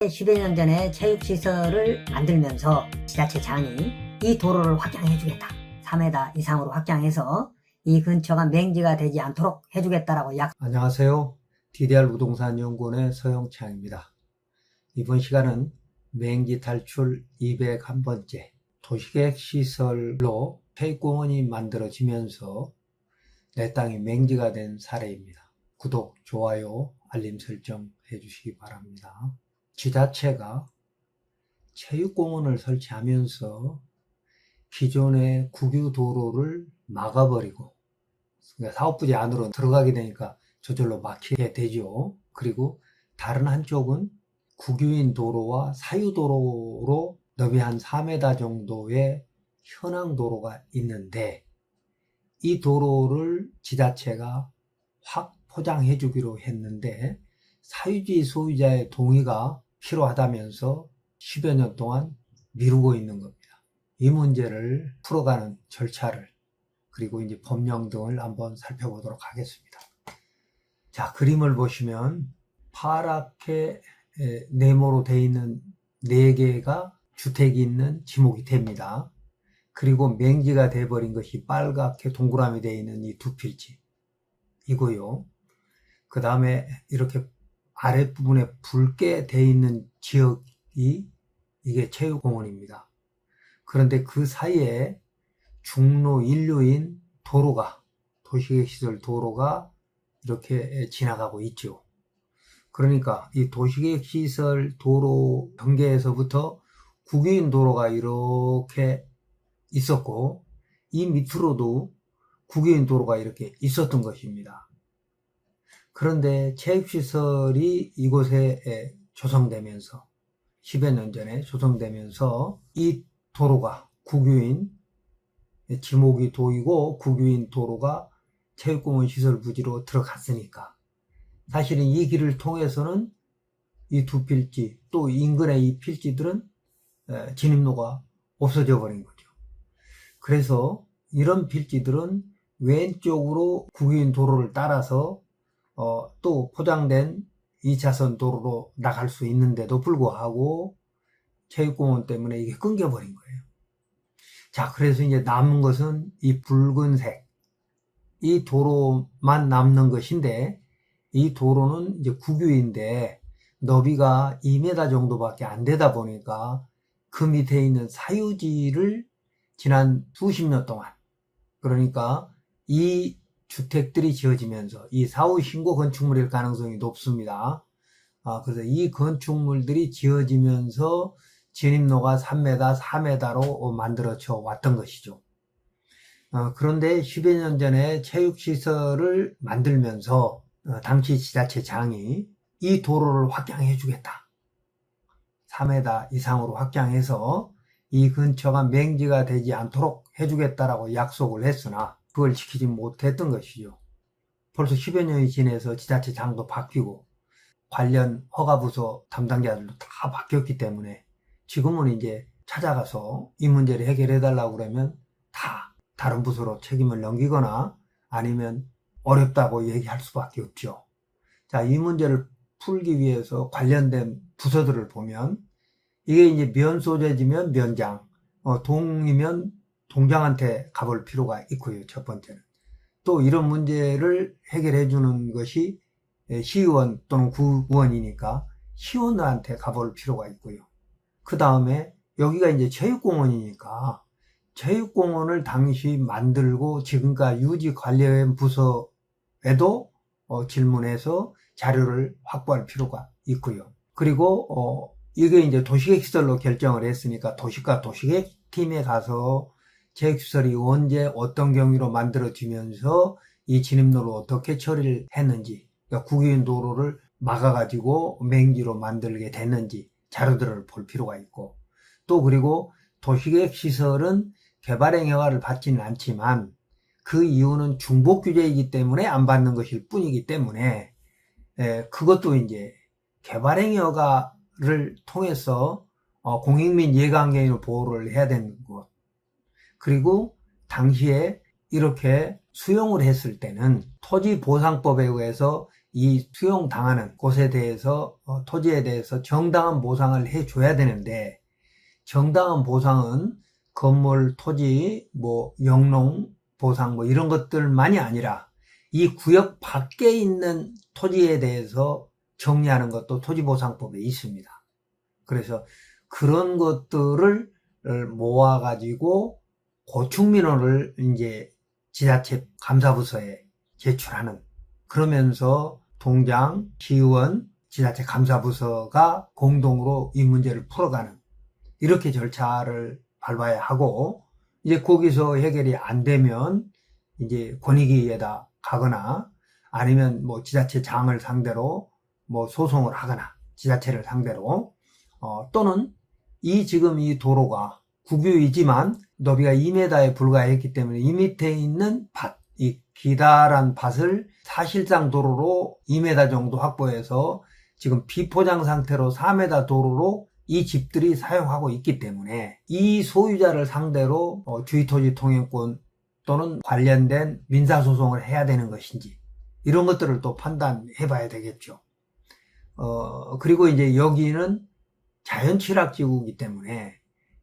10여 년 전에 체육시설을 만들면서 지자체장이 이 도로를 확장해주겠다. 3m 이상으로 확장해서 이 근처가 맹지가 되지 않도록 해주겠다라고 안녕하세요. DDR 부동산 연구원의 서영창입니다. 이번 시간은 맹지 탈출 201번째 도시계획 시설로 체육공원이 만들어지면서 내 땅이 맹지가 된 사례입니다. 구독, 좋아요, 알림 설정 해주시기 바랍니다. 지자체가 체육공원을 설치하면서 기존의 국유도로를 막아버리고 사업부지 안으로 들어가게 되니까 저절로 막히게 되죠. 그리고 다른 한쪽은 국유인 도로와 사유도로로 너비 한 4m 정도의 현황도로가 있는데 이 도로를 지자체가 확 포장해 주기로 했는데 사유지 소유자의 동의가 필요하다면서 10여 년 동안 미루고 있는 겁니다. 이 문제를 풀어가는 절차를 그리고 이제 법령 등을 한번 살펴보도록 하겠습니다. 자, 그림을 보시면 파랗게 네모로 되어 있는 4개가 주택이 있는 지목이 됩니다. 그리고 맹지가 돼버린 것이 빨갛게 동그라미 되어 있는 이 두 필지 이고요. 그 다음에 이렇게 아랫부분에 붉게 되어 있는 지역이 이게 체육공원입니다. 그런데 그 사이에 중로 인류인 도로가 도시계획시설 도로가 이렇게 지나가고 있죠. 그러니까 이 도시계획시설 도로 경계에서부터 국유인 도로가 이렇게 있었고 이 밑으로도 국유인 도로가 이렇게 있었던 것입니다. 그런데 체육시설이 이곳에 조성되면서 10여 년 전에 조성되면서 이 도로가 국유인 지목이 도이고 국유인 도로가 체육공원 시설 부지로 들어갔으니까 사실은 이 길을 통해서는 이 두 필지 또 인근의 이 필지들은 진입로가 없어져 버린 거죠. 그래서 이런 필지들은 왼쪽으로 국유인 도로를 따라서 또 포장된 2차선 도로로 나갈 수 있는데도 불구하고 체육공원 때문에 이게 끊겨버린 거예요. 자, 그래서 이제 남은 것은 이 붉은색, 이 도로만 남는 것인데, 이 도로는 이제 국유인데, 너비가 2m 정도밖에 안 되다 보니까 그 밑에 있는 사유지를 지난 수십 년 동안, 그러니까 이 주택들이 지어지면서 이 사후 신고 건축물일 가능성이 높습니다. 그래서 이 건축물들이 지어지면서 진입로가 3m, 4m로 만들어져 왔던 것이죠. 그런데 10여 년 전에 체육시설을 만들면서 당시 지자체장이 이 도로를 확장해 주겠다. 3m 이상으로 확장해서 이 근처가 맹지가 되지 않도록 해주겠다라고 약속을 했으나 그걸 지키지 못했던 것이죠. 벌써 10여 년이 지나서 지자체장도 바뀌고 관련 허가부서 담당자들도 다 바뀌었기 때문에 지금은 이제 찾아가서 이 문제를 해결해 달라고 그러면 다 다른 부서로 책임을 넘기거나 아니면 어렵다고 얘기할 수밖에 없죠. 자, 이 문제를 풀기 위해서 관련된 부서들을 보면 이게 이제 면 소재지면 면장, 동이면 동장한테 가볼 필요가 있고요. 첫 번째는. 또 이런 문제를 해결해 주는 것이 시의원 또는 구의원이니까 시의원한테 가볼 필요가 있고요. 그 다음에 여기가 이제 체육공원이니까 체육공원을 당시 만들고 지금까지 유지 관리원 부서에도 질문해서 자료를 확보할 필요가 있고요. 그리고 이게 이제 도시계획시설로 결정을 했으니까 도시과 도시계획팀에 가서 체육시설이 언제 어떤 경위로 만들어지면서 이 진입로를 어떻게 처리를 했는지, 그러니까 국유인 도로를 막아가지고 맹지로 만들게 됐는지 자료들을 볼 필요가 있고, 또 그리고 도시계획시설은 개발행 허가를 받지는 않지만 그 이유는 중복규제이기 때문에 안 받는 것일 뿐이기 때문에 그것도 이제 개발행 허가를 통해서 공익민 이해관계인을 보호를 해야 되는 것. 그리고 당시에 이렇게 수용을 했을 때는 토지보상법에 의해서 이 수용당하는 곳에 대해서 토지에 대해서 정당한 보상을 해줘야 되는데, 정당한 보상은 건물, 토지, 영농 보상 이런 것들만이 아니라 이 구역 밖에 있는 토지에 대해서 정리하는 것도 토지보상법에 있습니다. 그래서 그런 것들을 모아가지고 고충민원을 이제 지자체 감사부서에 제출하는, 그러면서 동장, 시의원, 지자체 감사부서가 공동으로 이 문제를 풀어가는, 이렇게 절차를 밟아야 하고, 이제 거기서 해결이 안 되면 이제 권익위에다 가거나 아니면 지자체장을 상대로 소송을 하거나, 지자체를 상대로 또는 지금 이 도로가 국유이지만 너비가 2m에 불과했기 때문에 이 밑에 있는 밭, 이 기다란 밭을 사실상 도로로 2m 정도 확보해서 지금 비포장 상태로 4m 도로로 이 집들이 사용하고 있기 때문에 이 소유자를 상대로 주의토지 통행권 또는 관련된 민사소송을 해야 되는 것인지, 이런 것들을 또 판단해 봐야 되겠죠. 그리고 이제 여기는 자연취락지구이기 때문에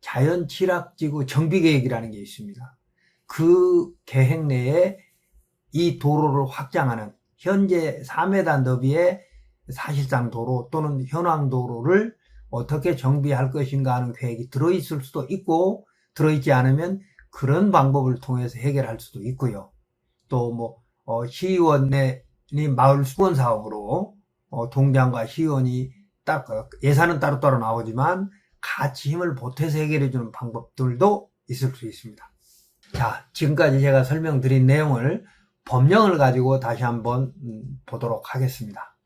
자연취락지구 정비계획이라는 게 있습니다. 그 계획 내에 이 도로를 확장하는, 현재 4m 너비의 사실상 도로 또는 현황 도로를 어떻게 정비할 것인가 하는 계획이 들어있을 수도 있고, 들어있지 않으면 그런 방법을 통해서 해결할 수도 있고요. 또 시의원이 마을 수건 사업으로 동장과 시의원이 예산은 따로따로 나오지만 같이 힘을 보태서 해결해주는 방법들도 있을 수 있습니다. 자, 지금까지 제가 설명드린 내용을 법령을 가지고 다시 한번 보도록 하겠습니다.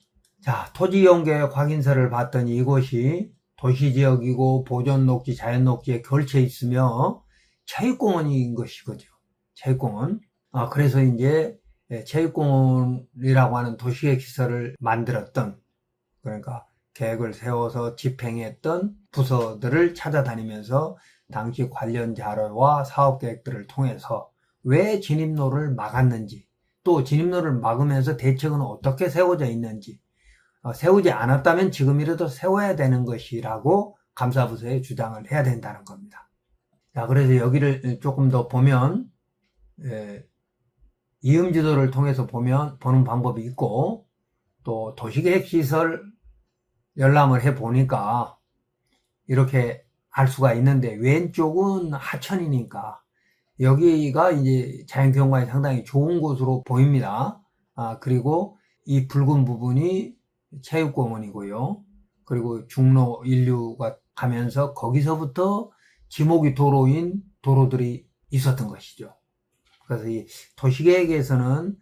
자, 토지이용계획 확인서를 봤더니 이곳이 도시지역이고 보존녹지, 자연녹지에 걸쳐 있으며 체육공원인 것이거죠. 체육공원. 그래서 이제 체육공원이라고 하는 도시계획시설을 만들었던, 그러니까 계획을 세워서 집행했던 부서들을 찾아다니면서 당시 관련 자료와 사업계획들을 통해서 왜 진입로를 막았는지, 또 진입로를 막으면서 대책은 어떻게 세워져 있는지, 세우지 않았다면 지금이라도 세워야 되는 것이라고 감사부서에 주장을 해야 된다는 겁니다. 자, 그래서 여기를 조금 더 보면 이음지도를 통해서 보는 방법이 있고, 또 도시계획시설 열람을 해보니까 이렇게 알 수가 있는데, 왼쪽은 하천이니까 여기가 이제 자연경관이 상당히 좋은 곳으로 보입니다. 그리고 이 붉은 부분이 체육공원이고요. 그리고 중로 인류가 가면서 거기서부터 지목이 도로인 도로들이 있었던 것이죠. 그래서 이 도시계획에서는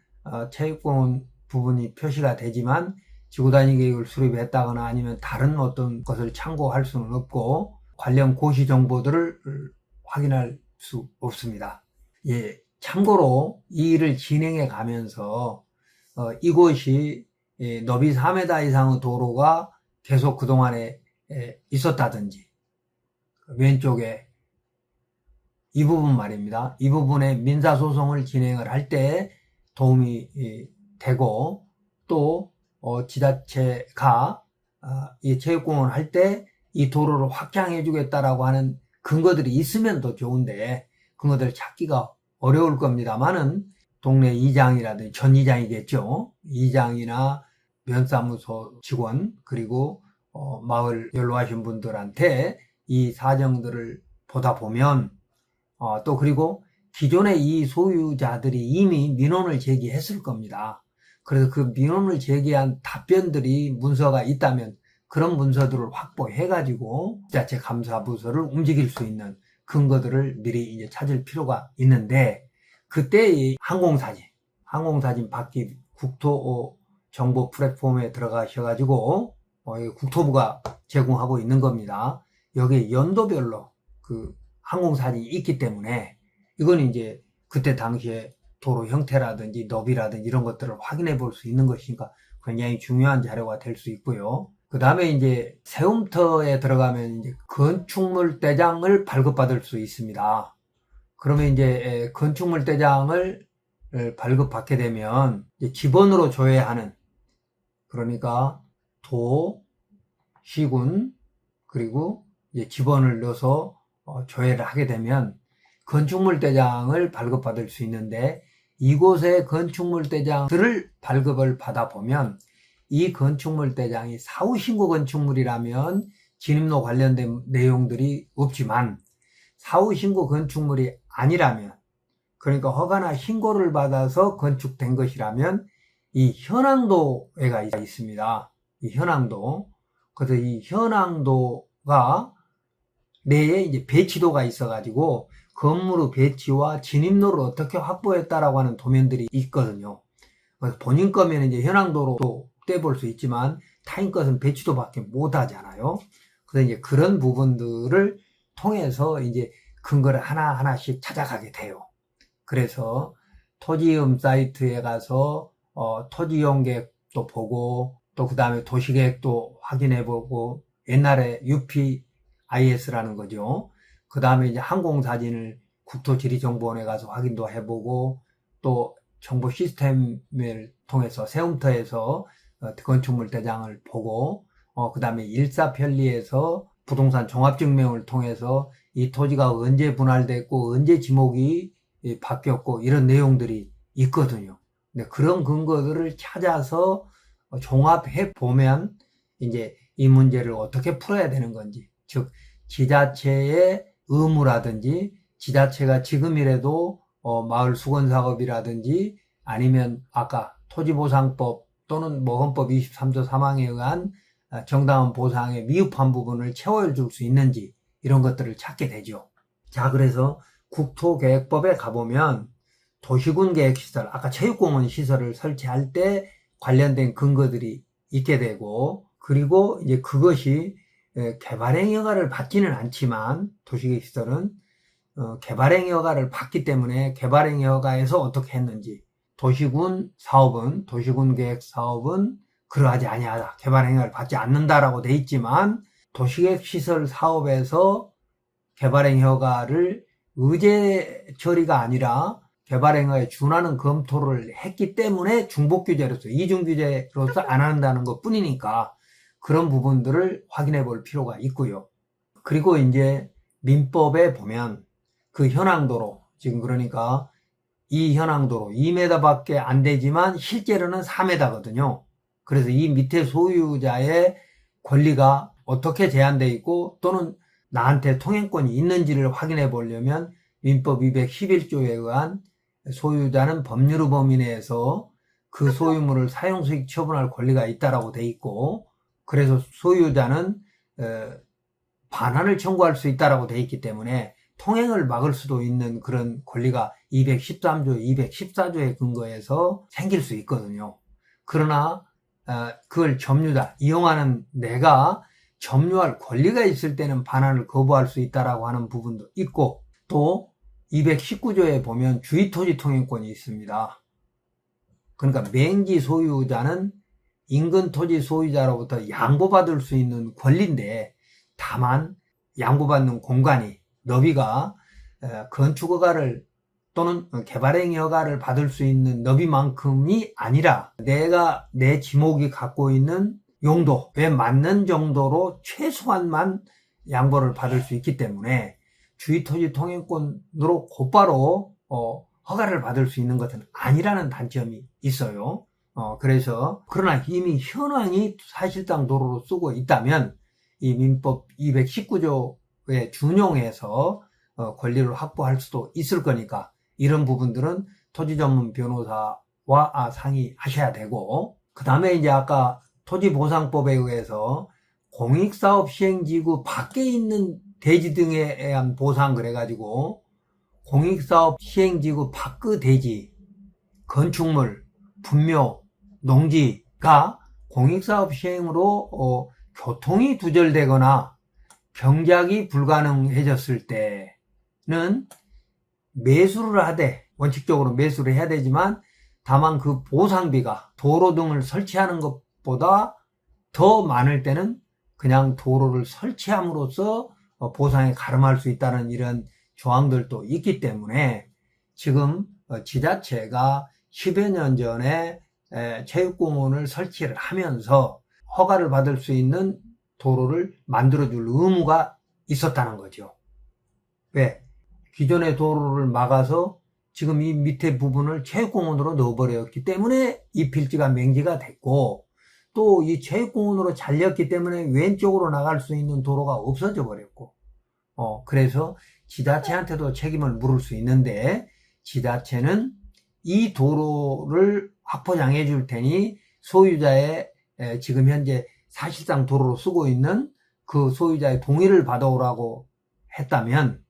체육공원 부분이 표시가 되지만 지구단위 계획을 수립했다거나 아니면 다른 어떤 것을 참고할 수는 없고 관련 고시 정보들을 확인할 수 없습니다. 참고로 이 일을 진행해 가면서 이곳이 너비 4m 이상의 도로가 계속 그동안에 있었다든지, 왼쪽에 이 부분 말입니다. 이 부분에 민사소송을 진행을 할 때 도움이 되고, 또 지자체가 이 체육공원 할 때 이 도로를 확장해 주겠다라고 하는 근거들이 있으면 더 좋은데 근거들을 찾기가 어려울 겁니다만은 동네 이장이라든지 전 이장이겠죠. 이장이나 면사무소 직원, 그리고 마을 연로하신 분들한테 이 사정들을 보다 보면 또 그리고 기존의 이 소유자들이 이미 민원을 제기했을 겁니다. 그래서 그 민원을 제기한 답변들이 문서가 있다면 그런 문서들을 확보해가지고 지자체 감사부서를 움직일 수 있는 근거들을 미리 이제 찾을 필요가 있는데, 그때 이 항공사진 받기 국토 정보 플랫폼에 들어가셔가지고 국토부가 제공하고 있는 겁니다. 여기에 연도별로 그 항공사진이 있기 때문에 이건 이제 그때 당시에 도로 형태라든지 너비라든지 이런 것들을 확인해 볼 수 있는 것이니까 굉장히 중요한 자료가 될 수 있고요. 그 다음에 이제 세움터에 들어가면 이제 건축물 대장을 발급받을 수 있습니다. 그러면 이제 건축물 대장을 발급받게 되면 이제 지번으로 조회하는 그러니까 도, 시군, 그리고 이제 지번을 넣어서 조회를 하게 되면 건축물 대장을 발급받을 수 있는데, 이곳의 건축물 대장들을 발급을 받아보면 이 건축물 대장이 사후신고 건축물이라면 진입로 관련된 내용들이 없지만, 사후신고 건축물이 아니라면, 그러니까 허가나 신고를 받아서 건축된 것이라면 이 현황도가 있습니다. 이 현황도. 그래서 이 현황도가 내에 이제 배치도가 있어가지고 건물의 배치와 진입로를 어떻게 확보했다라고 하는 도면들이 있거든요. 그래서 본인 거면 이제 현황도로 떼볼 수 있지만 타인 것은 배치도밖에 못 하잖아요. 그래서 이제 그런 부분들을 통해서 이제 근거를 하나하나씩 찾아가게 돼요. 그래서 토지이음 사이트에 가서 토지 이용 계획도 보고, 또 그 다음에 도시계획도 확인해보고, 옛날에 UPIS라는 거죠. 그 다음에 이제 항공사진을 국토지리정보원에 가서 확인도 해보고, 또 정보 시스템을 통해서 세움터에서 건축물 대장을 보고, 그 다음에 일사편리에서 부동산 종합증명을 통해서 이 토지가 언제 분할됐고 언제 지목이 바뀌었고 이런 내용들이 있거든요. 근데 그런 근거들을 찾아서 종합해 보면 이제 이 문제를 어떻게 풀어야 되는 건지, 즉 지자체의 의무라든지, 지자체가 지금이라도 마을 수건 작업이라든지, 아니면 아까 토지보상법 또는 헌법 23조 3항에 의한 정당한 보상에 미흡한 부분을 채워줄 수 있는지, 이런 것들을 찾게 되죠. 자, 그래서 국토계획법에 가보면 도시군 계획시설, 아까 체육공원 시설을 설치할 때 관련된 근거들이 있게 되고, 그리고 이제 그것이 개발행위 허가를 받지는 않지만, 도시계획시설은 개발행위 허가를 받기 때문에 개발행위 허가에서 어떻게 했는지, 도시군 사업은, 도시군 계획 사업은 그러하지 아니하다, 개발행위 허가를 받지 않는다라고 돼 있지만, 도시계획시설 사업에서 개발행위 허가를 의제 처리가 아니라 개발행위에 준하는 검토를 했기 때문에 중복규제로서, 이중규제로서 안 한다는 것 뿐이니까 그런 부분들을 확인해 볼 필요가 있고요. 그리고 이제 민법에 보면 그 현황도로, 지금 그러니까 이 현황도로 2m 밖에 안 되지만 실제로는 4m거든요. 그래서 이 밑에 소유자의 권리가 어떻게 제한되어 있고, 또는 나한테 통행권이 있는지를 확인해 보려면 민법 211조에 의한 소유자는 법률의 범위 내에서 그 소유물을 사용수익 처분할 권리가 있다라고 돼 있고, 그래서 소유자는 반환을 청구할 수 있다라고 돼 있기 때문에 통행을 막을 수도 있는 그런 권리가 213조, 214조에 근거해서 생길 수 있거든요. 그러나 그걸 점유자, 이용하는 내가 점유할 권리가 있을 때는 반환을 거부할 수 있다라고 하는 부분도 있고, 또 219조에 보면 주의토지 통행권이 있습니다. 그러니까 맹지 소유자는 인근 토지 소유자로부터 양보받을 수 있는 권리인데, 다만 양보받는 공간이, 너비가 건축허가를 또는 개발행위 허가를 받을 수 있는 너비만큼이 아니라 내가 내 지목이 갖고 있는 용도에 맞는 정도로 최소한만 양보를 받을 수 있기 때문에 주의토지 통행권으로 곧바로 허가를 받을 수 있는 것은 아니라는 단점이 있어요. 그래서 그러나 이미 현황이 사실상 도로로 쓰고 있다면 이 민법 219조에 준용해서 권리를 확보할 수도 있을 거니까, 이런 부분들은 토지 전문 변호사와 상의하셔야 되고, 그 다음에 이제 아까 토지보상법에 의해서 공익사업 시행지구 밖에 있는 대지 등에 대한 보상, 그래가지고 공익사업 시행지구 밖의 대지, 건축물, 분묘, 농지가 공익사업 시행으로 교통이 두절되거나 경작이 불가능해졌을 때는 매수를 하되, 원칙적으로 매수를 해야 되지만, 다만 그 보상비가 도로 등을 설치하는 것보다 더 많을 때는 그냥 도로를 설치함으로써 보상에 가름할 수 있다는 이런 조항들도 있기 때문에, 지금 지자체가 10여 년 전에 체육공원을 설치를 하면서 허가를 받을 수 있는 도로를 만들어줄 의무가 있었다는 거죠. 왜? 기존의 도로를 막아서 지금 이 밑에 부분을 체육공원으로 넣어버렸기 때문에 이 필지가 맹지가 됐고, 또 이 체육공원으로 잘렸기 때문에 왼쪽으로 나갈 수 있는 도로가 없어져 버렸고, 그래서 지자체한테도 책임을 물을 수 있는데, 지자체는 이 도로를 확보장해 줄 테니 소유자의 지금 현재 사실상 도로로 쓰고 있는 그 소유자의 동의를 받아오라고 했다면,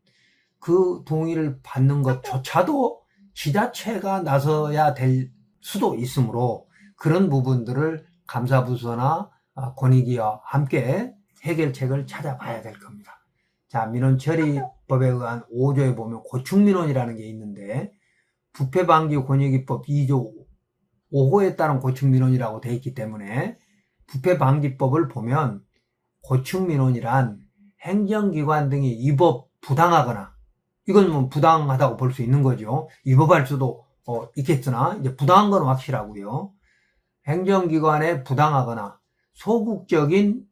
그 동의를 받는 것조차도 지자체가 나서야 될 수도 있으므로 그런 부분들을 감사부서나 권익위와 함께 해결책을 찾아봐야 될 겁니다. 자, 민원처리법에 의한 5조에 보면 고충민원이라는 게 있는데, 부패방지권익위법 2조 5호에 따른 고충민원이라고 되어 있기 때문에 부패방지법을 보면 고충민원이란 행정기관 등이 위법 부당하거나, 이건 뭐 부당하다고 볼 수 있는 거죠. 위법할 수도 있겠으나 이제 부당한 건 확실하고요. 행정기관에 부당하거나 소극적인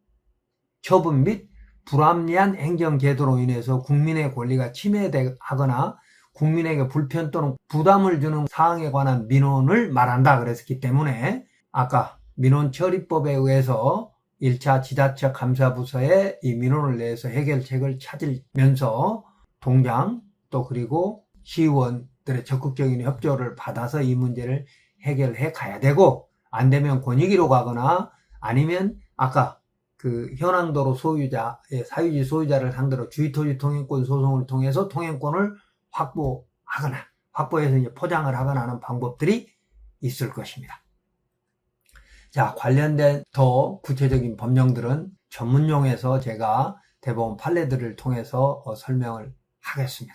처분 및 불합리한 행정제도로 인해서 국민의 권리가 침해하거나 국민에게 불편 또는 부담을 주는 사항에 관한 민원을 말한다 그랬기 때문에, 아까 민원처리법에 의해서 1차 지자체 감사부서에 이 민원을 내서 해결책을 찾으면서 동장 또 그리고 시의원들의 적극적인 협조를 받아서 이 문제를 해결해 가야 되고, 안 되면 권익위로 가거나 아니면 아까 그 현황도로 소유자의 사유지 소유자를 상대로 주의토지 통행권 소송을 통해서 통행권을 확보해서 이제 포장을 하거나 하는 방법들이 있을 것입니다. 자, 관련된 더 구체적인 법령들은 전문용에서 제가 대법원 판례들을 통해서 설명을 하겠습니다.